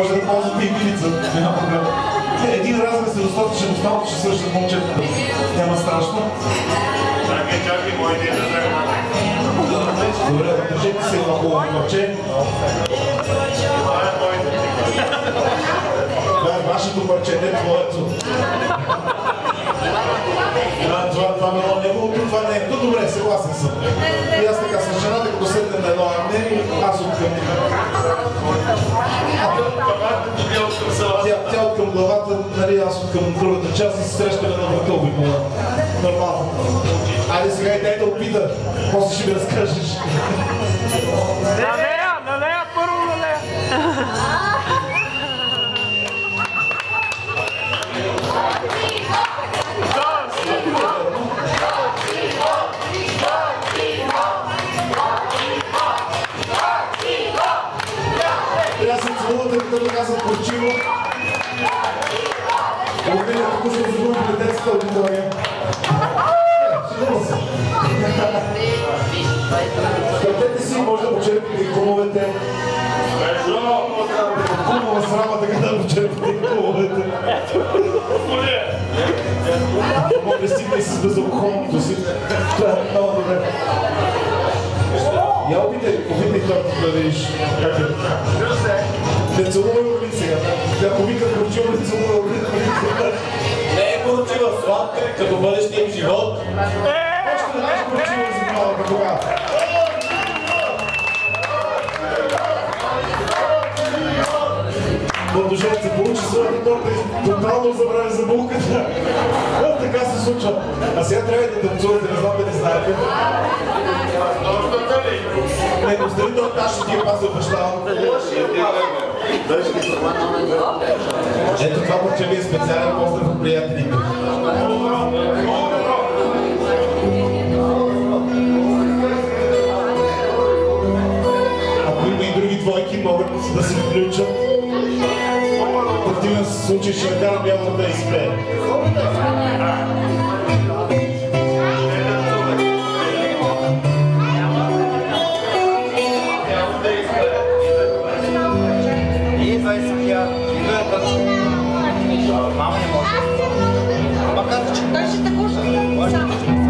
Може да ползвате и вилица, няма проблем. Един раз да се достатъчно останал, ще свършат момчетата. Няма страшно. Чакай, моите да тръгнат. Добре, държете се на хубаво парче. Това е вашето парче, не твоето. Това мело неговото, това не е. То добре, съгласен съм. И аз така с жената, като седнем на едно арне, аз откъм. Тя откъм главата, нали, аз откъм другата част и се срещаме на върха обикновено. Нормално. Айде сега и дай да опита, после ще ми разкажеш. На Лея, първо на Лея. Трябва да се целувате, като казват горчиво. Обидя, ако се загуби детецата аудитория. Шедува се. Стъпете си, може да почерпите и кумовете. Кумова срама, така да почерпите и кумовете. Може да стигне и с безалкохолното си. Това е много добре. Я опитай тортата да видиш как е. Не целувай Орлин сега. Ако викат горчиво, не целувай Орлин. Не е горчива, сладка, като бъдещия им живот. Още веднъж горчиво за малка тогава. Младожът се получи своята торта и тотално забрави за булката. Така се случва. А сега трябва да танцувате, не знам да не знаете. Не, остави торта, ще ти я пазя обещавам. Ето това парче ви е специален поздрав от приятелите. Ако има и други двойки, могат да се включат. В противен случай ще накарам явно да изпее. Мама не може. Ама каза, че Той ще те куша.